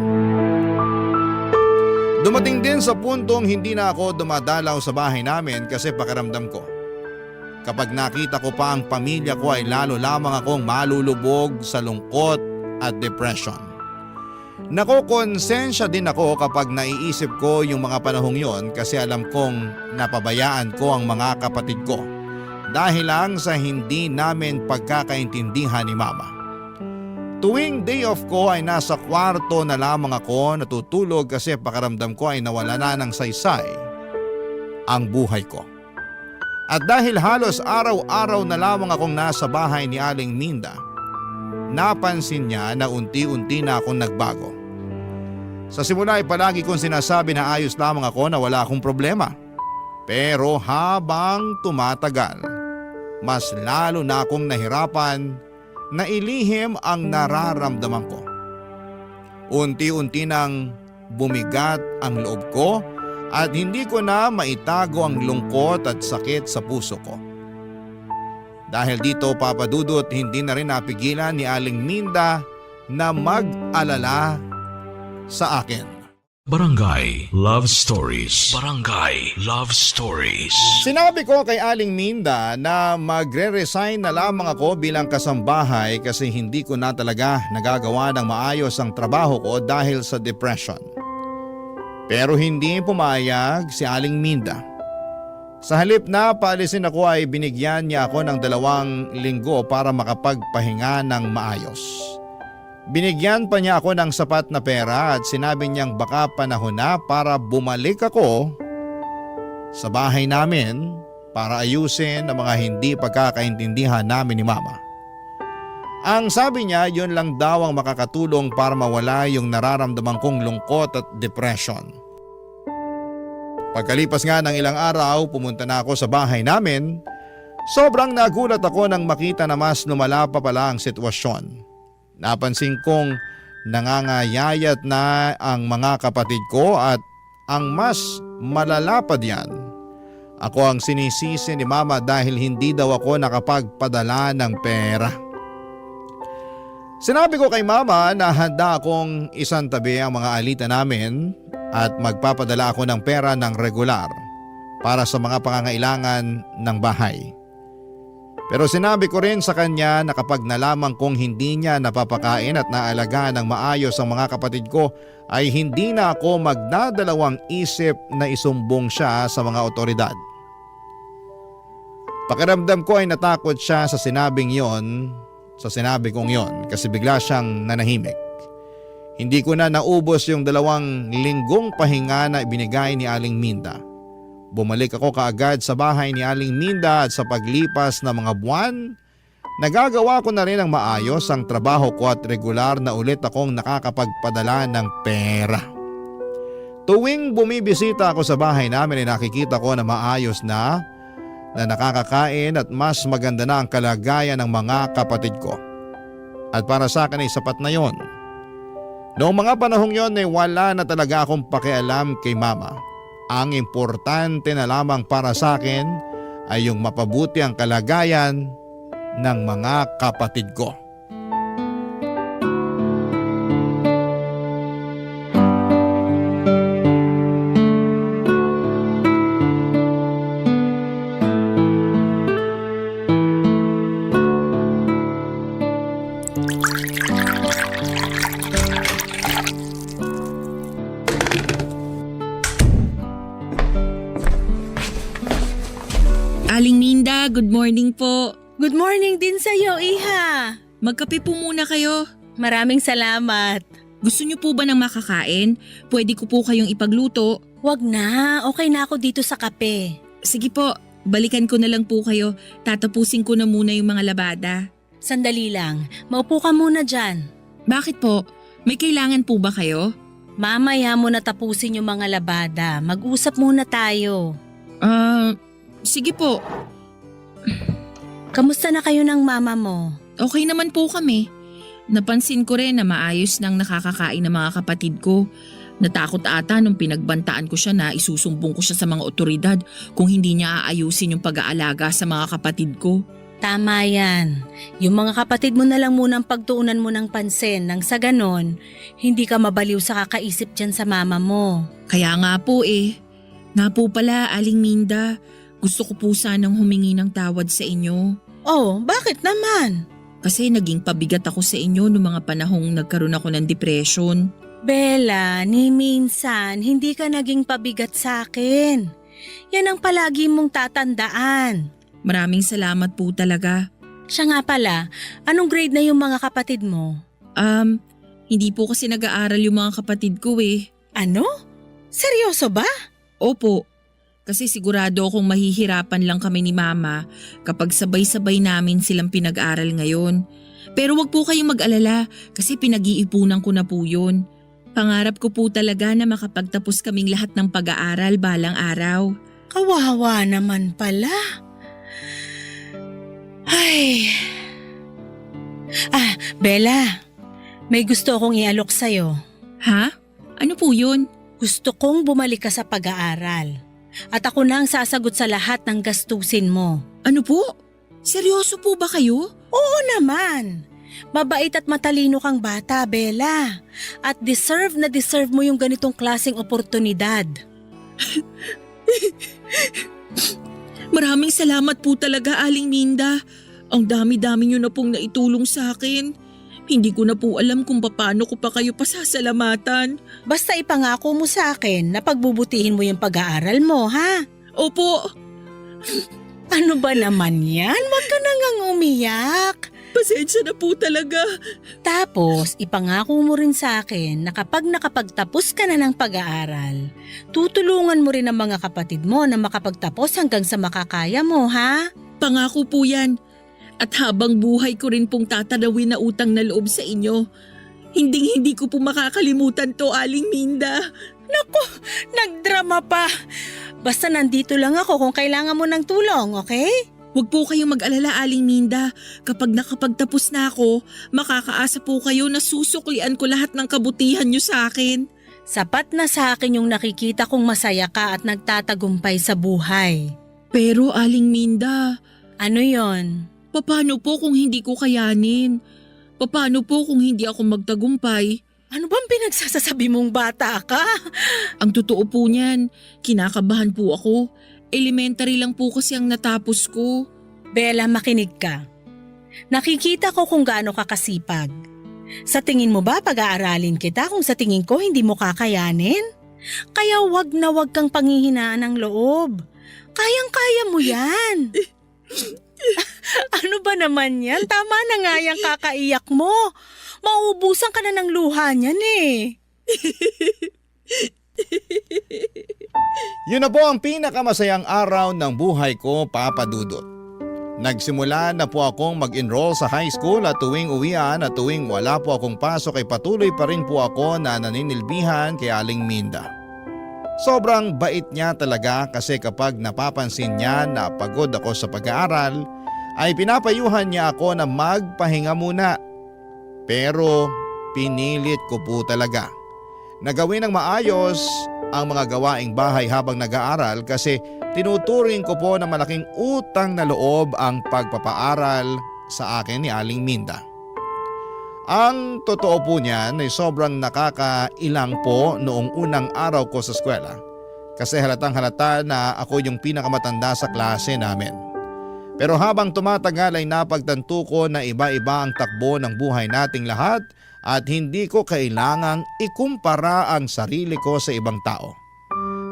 Speaker 1: Dumating din sa puntong hindi na ako dumadalaw sa bahay namin kasi pakiramdam ko. Kapag nakita ko pa ang pamilya ko ay lalo lamang akong malulubog sa lungkot at depression. Nakokonsensya din ako kapag naiisip ko yung mga panahong yon kasi alam kong napabayaan ko ang mga kapatid ko dahil lang sa hindi namin pagkakaintindihan ni Mama. Tuwing day off ko ay nasa kwarto na lamang ako natutulog kasi pakiramdam ko ay nawala na ng saysay ang buhay ko. At dahil halos araw-araw na lamang akong nasa bahay ni Aling Minda, napansin niya na unti-unti na akong nagbago. Sa simula ay palagi kong sinasabi na ayos lamang ako na wala akong problema. Pero habang tumatagal, mas lalo na akong nahirapan na ilihim ang nararamdaman ko. Unti-unti nang bumigat ang loob ko at hindi ko na maitago ang lungkot at sakit sa puso ko. Dahil dito Papa Dudut, hindi na rin napigilan ni Aling Minda na mag-alala sa akin.
Speaker 5: Barangay Love Stories. Barangay Love Stories.
Speaker 1: Sinabi ko kay Aling Minda na magre-resign na lamang ako bilang kasambahay kasi hindi ko na talaga nagagawa ng maayos ang trabaho ko dahil sa depression. Pero hindi pumayag si Aling Minda. Sa halip na paalisin ako ay binigyan niya ako ng 2 linggo para makapagpahinga ng maayos. Binigyan pa niya ako ng sapat na pera at sinabi niyang baka panahon na para bumalik ako sa bahay namin para ayusin ang mga hindi pagkakaintindihan namin ni Mama. Ang sabi niya, yun lang daw ang makakatulong para mawala yung nararamdaman kong lungkot at depression. Pagkalipas nga ng ilang araw, pumunta na ako sa bahay namin. Sobrang nagulat ako nang makita na mas lumala pa pala ang sitwasyon. Napansin kong nangangayayat na ang mga kapatid ko at ang mas malala pa diyan. Ako ang sinisisi ni Mama dahil hindi daw ako nakapagpadala ng pera. Sinabi ko kay Mama na handa akong isantabi ang mga alita namin at magpapadala ako ng pera ng regular para sa mga pangangailangan ng bahay. Pero sinabi ko rin sa kanya na kapag nalaman kong hindi niya napapakain at naalagaan ng maayos ang mga kapatid ko ay hindi na ako magdadalawang isip na isumbong siya sa mga otoridad. Pakiramdam ko ay natakot siya sa sinabi kong yon kasi bigla siyang nanahimik. Hindi ko na naubos yung 2 linggong pahinga na ibinigay ni Aling Minda. Bumalik ako kaagad sa bahay ni Aling Minda at sa paglipas ng mga buwan, nagagawa ko na rin ang maayos ang trabaho ko at regular na ulit akong nakakapagpadala ng pera. Tuwing bumibisita ako sa bahay namin ay nakikita ko na maayos na nakakakain at mas maganda na ang kalagayan ng mga kapatid ko. At para sa akin ay sapat na yon. Noong mga panahong yon ay wala na talaga akong pakialam kay Mama. Ang importante na lamang para sa akin ay yung mapabuti ang kalagayan ng mga kapatid ko.
Speaker 2: Aling Minda, good morning po.
Speaker 4: Good morning din sa'yo, Iha.
Speaker 2: Magkape po muna kayo.
Speaker 4: Maraming salamat.
Speaker 2: Gusto niyo po ba ng makakain? Pwede ko po kayong ipagluto.
Speaker 4: Wag na, okay na ako dito sa kape.
Speaker 2: Sige po, balikan ko na lang po kayo. Tatapusin ko na muna yung mga labada.
Speaker 4: Sandali lang, maupo ka muna dyan.
Speaker 2: Bakit po? May kailangan po ba kayo?
Speaker 4: Mamaya mo na tapusin yung mga labada. Mag-usap muna tayo.
Speaker 2: Sige po.
Speaker 4: Kamusta na kayo ng mama mo?
Speaker 2: Okay naman po kami. Napansin ko rin na maayos nang nakakakain ng mga kapatid ko. Natakot ata nung pinagbantaan ko siya na isusumbong ko siya sa mga otoridad kung hindi niya aayusin yung pag-aalaga sa mga kapatid ko.
Speaker 4: Tama yan. Yung mga kapatid mo na lang munang pagtuunan mo ng pansin nang sa ganon, hindi ka mabaliw sa kakaisip dyan sa mama mo.
Speaker 2: Kaya nga po eh. Nga po pala, Aling Minda, gusto ko po sanang humingi ng tawad sa inyo.
Speaker 4: Oh, bakit naman?
Speaker 2: Kasi naging pabigat ako sa inyo noong mga panahong nagkaroon ako ng depression.
Speaker 4: Bella, ni minsan hindi ka naging pabigat sa akin. Yan ang palagi mong tatandaan.
Speaker 2: Maraming salamat po talaga.
Speaker 4: Siya nga pala, anong grade na yung mga kapatid mo?
Speaker 2: Hindi po kasi nag-aaral yung mga kapatid ko eh.
Speaker 4: Ano? Seryoso ba?
Speaker 2: Opo. Kasi sigurado akong mahihirapan lang kami ni Mama kapag sabay-sabay namin silang pinag-aral ngayon. Pero wag po kayong mag-alala kasi pinag-iipunan ko na po yun. Pangarap ko po talaga na makapagtapos kaming lahat ng pag-aaral balang araw.
Speaker 4: Kawawa naman pala. Ay. Bella, may gusto akong ialok sa'yo.
Speaker 2: Ha? Ano po yun?
Speaker 4: Gusto kong bumalik ka sa pag-aaral. At ako na ang sasagot sa lahat ng gastusin mo.
Speaker 2: Ano po? Seryoso po ba kayo?
Speaker 4: Oo naman. Mabait at matalino kang bata, Bella. At deserve na deserve mo yung ganitong klaseng oportunidad.
Speaker 2: Maraming salamat po talaga, Aling Minda. Ang dami-dami niyo na pong naitulong sa akin. Hindi ko na po alam kung paano ko pa kayo pasasalamatan.
Speaker 4: Basta ipangako mo sa akin na pagbubutihin mo yung pag-aaral mo, ha?
Speaker 2: Opo,
Speaker 4: Ano ba naman yan? Huwag ka na ngang umiyak.
Speaker 2: pasensya na po talaga.
Speaker 4: Tapos, ipangako mo rin sa akin na kapag nakapagtapos ka na ng pag-aaral, tutulungan mo rin ang mga kapatid mo na makapagtapos hanggang sa makakaya mo, ha?
Speaker 2: Pangako po yan. At habang buhay ko rin pong tatanawin na utang na loob sa inyo. Hindi ko po makakalimutan to, Aling Minda.
Speaker 4: Nagdrama pa. Basta nandito lang ako kung kailangan mo ng tulong, okay?
Speaker 2: Huwag po kayong mag-alala, Aling Minda. Kapag nakapagtapos na ako, makakaasa po kayo na susuklian ko lahat ng kabutihan niyo sa akin.
Speaker 4: Sapat na sa akin yung nakikita kong masaya ka at nagtatagumpay sa buhay.
Speaker 2: Pero Aling Minda,
Speaker 4: Ano yon?
Speaker 2: paano po kung hindi ko kayanin? Paano po kung hindi ako magtagumpay?
Speaker 4: Ano bang pinagsasasabi mong bata ka?
Speaker 2: Ang totoo po niyan, kinakabahan po ako. Elementary lang po kasi ang natapos ko.
Speaker 4: Bella, makinig ka. Nakikita ko kung gaano ka kasipag. Sa tingin mo ba pag-aaralin kita kung sa tingin ko hindi mo kakayanin? Kaya wag na wag kang panghihinaan ng loob. Kayang-kaya mo yan. Ano ba naman yan? Tama na nga yung kakaiyak mo. Mauubusan ka na ng luha niyan eh.
Speaker 1: Yun na po ang pinakamasayang araw ng buhay ko, Papa Dudut. Nagsimula na po akong mag-enroll sa high school at tuwing uwian at tuwing wala po akong pasok ay patuloy pa rin po ako na naninilbihan kay Aling Minda. Sobrang bait niya talaga kasi kapag napapansin niya na pagod ako sa pag-aaral ay pinapayuhan niya ako na magpahinga muna. Pero pinilit ko po talaga na gawin ng maayos ang mga gawaing bahay habang nag-aaral kasi tinuturing ko po na malaking utang na loob ang pagpapaaral sa akin ni Aling Minda. Ang totoo po niyan ay sobrang nakakailang po noong unang araw ko sa eskwela kasi halatang halata na ako yung pinakamatanda sa klase namin. Pero habang tumatagal ay napagtanto ko na iba-iba ang takbo ng buhay nating lahat at hindi ko kailangang ikumpara ang sarili ko sa ibang tao.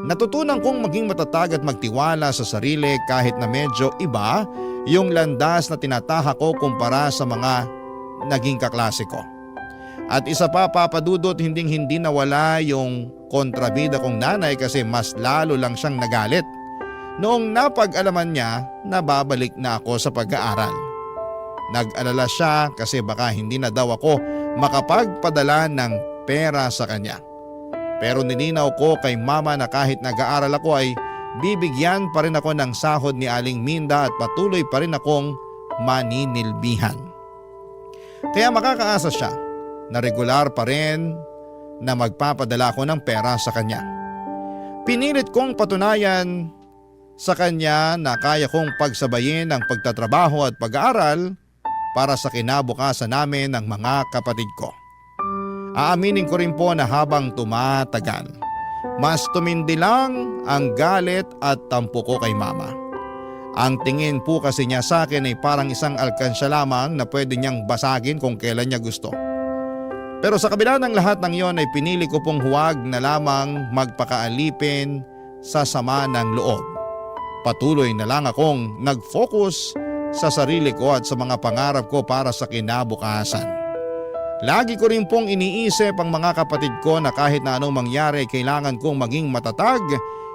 Speaker 1: Natutunan kong maging matatag at magtiwala sa sarili kahit na medyo iba yung landas na tinatahak ko kumpara sa mga naging kaklase ko. At isa pa, Papa Dudut, hindi nawala yung kontrabida kong nanay kasi mas lalo lang siyang nagalit noong napag-alaman niya na babalik na ako sa pag-aaral. Nag-alala siya kasi baka hindi na daw ako makapagpadala ng pera sa kanya. Pero nilinaw ko kay mama na kahit nag-aaral ako ay bibigyan pa rin ako ng sahod ni Aling Minda at patuloy pa rin akong maninilbihan. Kaya makakaasa siya na regular pa rin na magpapadala ko ng pera sa kanya. Pinilit kong patunayan sa kanya na kaya kong pagsabayin ang pagtatrabaho at pag-aaral para sa kinabukasan namin ng mga kapatid ko. Aaminin ko rin po na habang tumatagal, mas tumindi lang ang galit at tampo ko kay mama. Ang tingin po kasi niya sa akin ay parang isang alkansya lamang na pwede niyang basagin kung kailan niya gusto. Pero sa kabila ng lahat ng iyon ay pinili ko pong huwag na lamang magpakaalipin sa sama ng loob. Patuloy na lang akong nag-focus sa sarili ko at sa mga pangarap ko para sa kinabukasan. Lagi ko rin pong iniisip ang mga kapatid ko na kahit na anong mangyari kailangan kong maging matatag,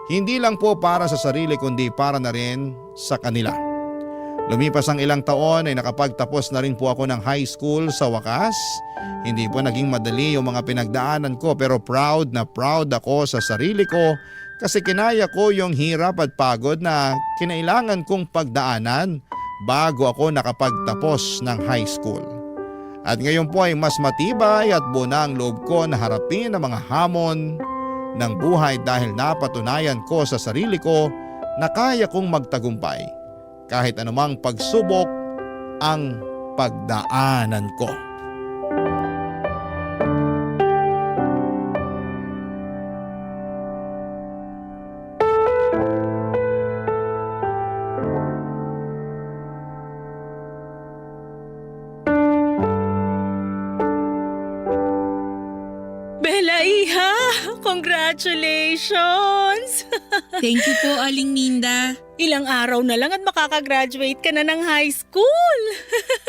Speaker 1: hindi lang po para sa sarili kundi para na rin sa kanila. Lumipas ang ilang taon ay nakapagtapos na rin po ako ng high school sa wakas. Hindi po naging madali yung mga pinagdaanan ko pero proud na proud ako sa sarili ko kasi kinaya ko yung hirap at pagod na kinailangan kong pagdaanan bago ako nakapagtapos ng high school. At ngayon po ay mas matibay at buo na ang loob ko na harapin ang mga hamon ng buhay dahil napatunayan ko sa sarili ko na kaya kong magtagumpay kahit anumang pagsubok ang pagdaanan ko.
Speaker 4: Bella, iha! Congratulations!
Speaker 2: Thank you po, Aling Minda.
Speaker 4: Ilang araw na lang at makakagraduate ka na ng high school.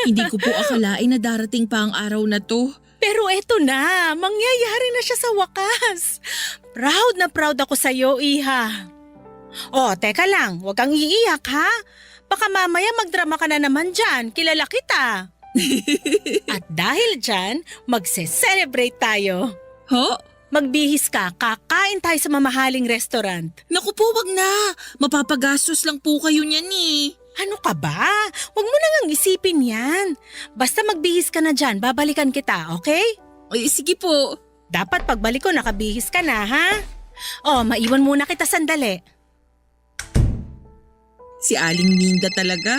Speaker 2: Hindi ko po akalain na darating pa ang araw na to.
Speaker 4: Pero eto na, mangyayari na siya sa wakas. Proud ako sa'yo, iha. Oh, teka lang, huwag kang iiyak ha. Baka mamaya magdrama ka na naman dyan, kilala kita. At dahil dyan, magse-celebrate tayo.
Speaker 2: Ho?
Speaker 4: Magbihis ka, kakain tayo sa mamahaling restaurant.
Speaker 2: Naku po, wag na. Mapapagastos lang po kayo niyan eh.
Speaker 4: Ano ka ba? Huwag mo na ngang isipin yan. Basta magbihis ka na dyan, babalikan kita, okay?
Speaker 2: Ay, sige po.
Speaker 4: Dapat pagbalik ko nakabihis ka na, ha? Oh, maiwan muna kita sandali.
Speaker 2: Si Aling Minda talaga.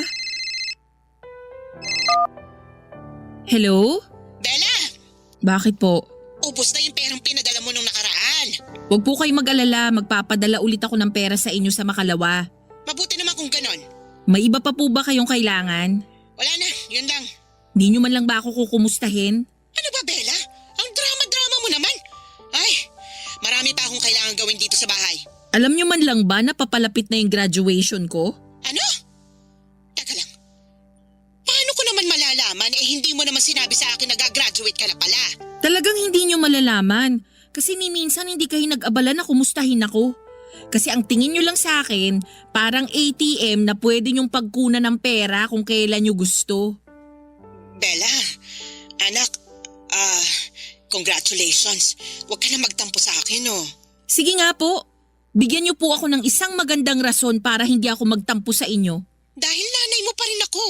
Speaker 2: Hello?
Speaker 3: Bella,
Speaker 2: Bakit po?
Speaker 3: ubos na yung perang pinadala mo nung nakaraan.
Speaker 2: Huwag po kayo mag-alala, magpapadala ulit ako ng pera sa inyo sa Makalawa.
Speaker 3: Mabuti naman kung ganon.
Speaker 2: May iba pa po ba kayong kailangan?
Speaker 3: Wala na, yun lang.
Speaker 2: Hindi nyo man lang ba ako kukumustahin?
Speaker 3: Ano ba, Bella? Ang drama-drama mo naman. Ay, marami pa akong kailangan gawin dito sa bahay.
Speaker 2: Alam nyo man lang ba na papalapit na yung graduation ko?
Speaker 3: Ano? Teka lang. Paano ko naman malalaman hindi mo naman sinabi sa akin na gagraduate ka na pala?
Speaker 2: Talagang hindi nyo malalaman. Kasi ni minsan hindi kayo nag-abala na kumustahin ako. Kasi ang tingin nyo lang sa akin, parang ATM na pwede nyong pagkunan ng pera kung kailan nyo gusto.
Speaker 3: Bella, anak, congratulations. Huwag ka na magtampo sa akin, oh.
Speaker 2: Sige nga po, bigyan nyo po ako ng isang magandang rason para hindi ako magtampo sa inyo.
Speaker 3: Dahil nanay mo pa rin ako.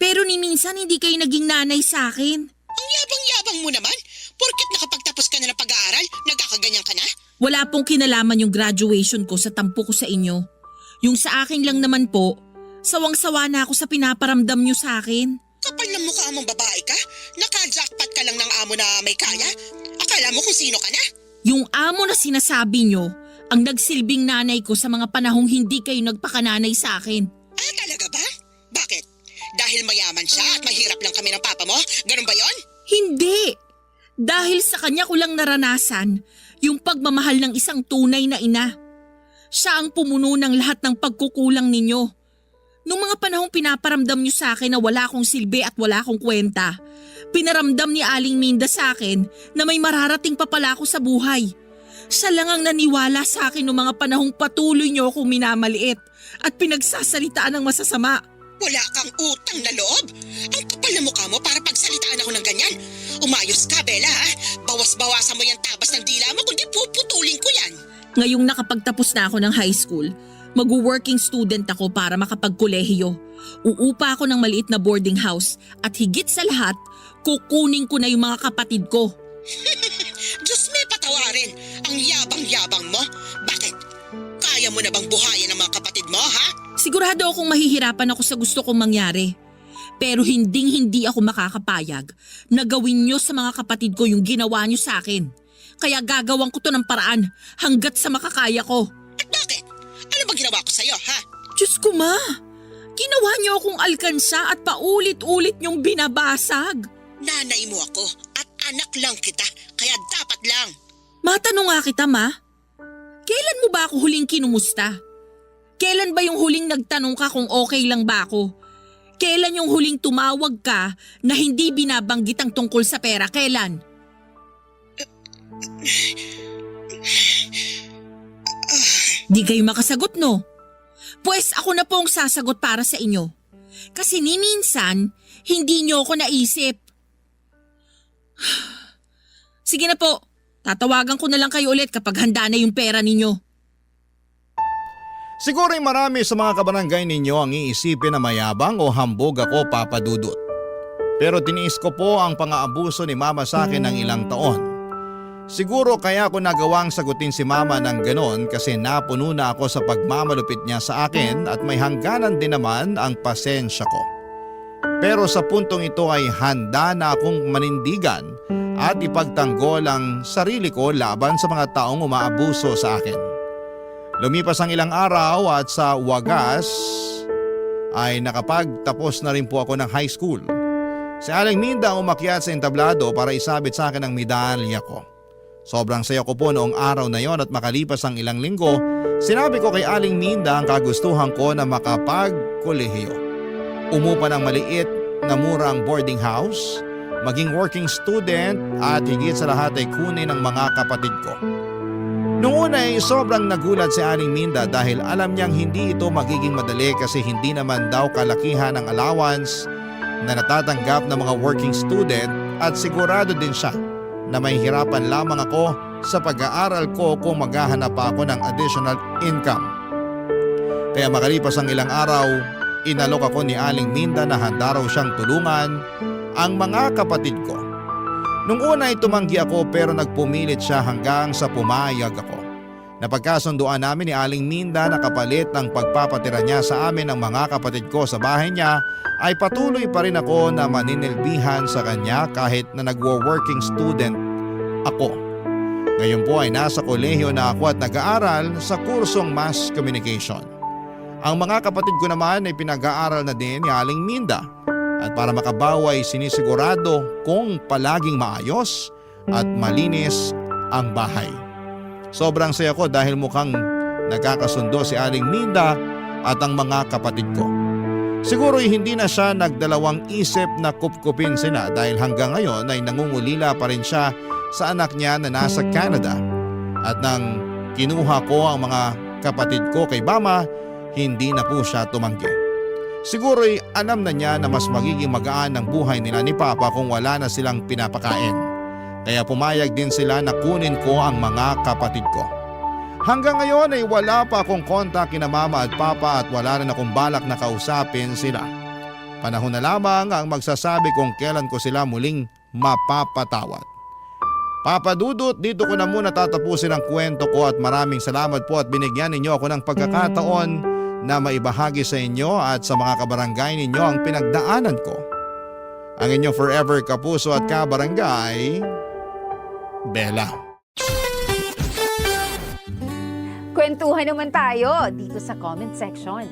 Speaker 2: Pero ni minsan hindi kayo naging nanay sa akin.
Speaker 3: Ang yabang-yabang mo naman. Porket nakapagtapos ka na ng pag-aaral, nagkakaganyan ka na?
Speaker 2: Wala pong kinalaman yung graduation ko sa tampo ko sa inyo. Yung sa akin lang naman po, sawang-sawa na ako sa pinaparamdam nyo sa akin.
Speaker 3: Kapal ng mukha mong babae ka? Naka-jackpot ka lang ng amo na may kaya? Akala mo kung sino ka na?
Speaker 2: Yung amo na sinasabi nyo, ang nagsilbing nanay ko sa mga panahong hindi kayo nagpakananay sa akin.
Speaker 3: Ah, talaga ba? Bakit? Dahil mayaman siya at mahirap lang kami ng papa mo? Ganun ba yon?
Speaker 2: Hindi! Dahil sa kanya ko lang naranasan yung pagmamahal ng isang tunay na ina. Siya ang pumuno ng lahat ng pagkukulang ninyo. Nung mga panahong pinaparamdam niyo sa akin na wala akong silbi at wala akong kwenta, pinaramdam ni Aling Minda sa akin na may mararating pa pala ako sa buhay. Siya lang ang naniwala sa akin noong mga panahong patuloy niyo akong minamaliit at pinagsasalitaan ng masasama.
Speaker 3: Wala kang utang na loob? Ang kapal na mukha mo para pagsalitaan ako ng ganyan. Umayos ka, Bella, ha? Bawas-bawasan mo yung tabas ng dila mo kundi puputulin ko yan.
Speaker 2: Ngayong nakapagtapos na ako ng high school, mag-working student ako para makapagkolehiyo. Uupa ako ng maliit na boarding house at higit sa lahat, kukunin ko na yung mga kapatid ko.
Speaker 3: Diyos may patawarin. Ang yabang-yabang mo. Bakit? Kaya mo na bang buhayin ang mga kapatid mo, ha?
Speaker 2: Sigurado akong mahihirapan ako sa gusto kong mangyari. Pero hindi ako makakapayag na gawin nyo sa mga kapatid ko yung ginawa nyo sa akin. Kaya gagawan ko to ng paraan hanggat sa makakaya ko.
Speaker 3: At bakit? Ano bang ginawa ko sa'yo, ha?
Speaker 2: Diyos ko ma, ginawa nyo akong alkansa at paulit-ulit nyong binabasag.
Speaker 3: Nanay mo ako at anak lang kita, kaya dapat lang.
Speaker 2: Matanong nga kita ma, kailan mo ba ako huling kinumusta? Kailan ba yung huling nagtanong ka kung okay lang ba ako? Kailan yung huling tumawag ka na hindi binabanggit ang tungkol sa pera? Kailan? Di kayo makasagot, no? Pues ako na po ang sasagot para sa inyo. Kasi ni minsan, hindi nyo ako naisip. Sige na po, tatawagan ko na lang kayo ulit kapag handa na yung pera ninyo.
Speaker 1: Siguro ay marami sa mga kabarangay ninyo ang iisipin na mayabang o hambog ako, Papa Dudut. Pero tiniis ko po ang pang-aabuso ni Mama sa akin ng ilang taon. Siguro kaya ko nagawang sagutin si mama ng ganon kasi napuno na ako sa pagmamalupit niya sa akin at may hangganan din naman ang pasensya ko. Pero sa puntong ito ay handa na akong manindigan at ipagtanggol ang sarili ko laban sa mga taong umaabuso sa akin. Lumipas ang ilang araw at sa wagas ay nakapagtapos na rin po ako ng high school. Si Aling Minda ang umakyat sa entablado para isabit sa akin ang medalya ko. Sobrang saya ko po noong araw na yon at makalipas ang ilang linggo, sinabi ko kay Aling Minda ang kagustuhan ko na makapagkolehiyo. Umupa ng maliit na murang boarding house, maging working student at higit sa lahat ay kunin ng mga kapatid ko. Noong una ay sobrang nagulat si Aling Minda dahil alam niyang hindi ito magiging madali kasi hindi naman daw kalakihan ang allowance na natatanggap ng mga working student at sigurado din siya na may hirapan lamang ako sa pag-aaral ko kung maghahanap pa ako ng additional income. Kaya makalipas ang ilang araw, inalok ako ni Aling Minda na handa raw siyang tulungan ang mga kapatid ko. Nung una ay tumanggi ako pero nagpumilit siya hanggang sa pumayag ako. Napagkasunduan namin ni Aling Minda na kapalit ng pagpapatira niya sa amin ng mga kapatid ko sa bahay niya ay patuloy pa rin ako na maninilbihan sa kanya kahit na nagwo-working student ako. Ngayon po ay nasa kolehiyo na ako at nag-aaral sa kursong Mass Communication. Ang mga kapatid ko naman ay pinag-aaral na din ni Aling Minda at para makabawa ay sinisigurado kung palaging maayos at malinis ang bahay. Sobrang saya ko dahil mukhang nagkakasundo si Aling Minda at ang mga kapatid ko. Siguro hindi na siya nagdalawang isip na kupkupin sila dahil hanggang ngayon ay nangungulila pa rin siya sa anak niya na nasa Canada. At nang kinuha ko ang mga kapatid ko kay Mama, hindi na po siya tumanggi. Siguro ay alam na niya na mas magiging magaan ang buhay nila ni Papa kung wala na silang pinapakain. Kaya pumayag din sila na kunin ko ang mga kapatid ko. Hanggang ngayon ay wala pa akong kontak kina Mama at Papa at wala rin akong balak na kausapin sila. Panahon na lamang ang magsasabi kung kailan ko sila muling mapapatawad. Papa Dudut, dito ko na muna tatapusin ang kwento ko at maraming salamat po at binigyan ninyo ako ng pagkakataon na maibahagi sa inyo at sa mga kabarangay ninyo ang pinagdaanan ko. Ang inyong forever kapuso at kabarangay, Bella.
Speaker 6: Kwentuhan naman tayo dito sa comment section.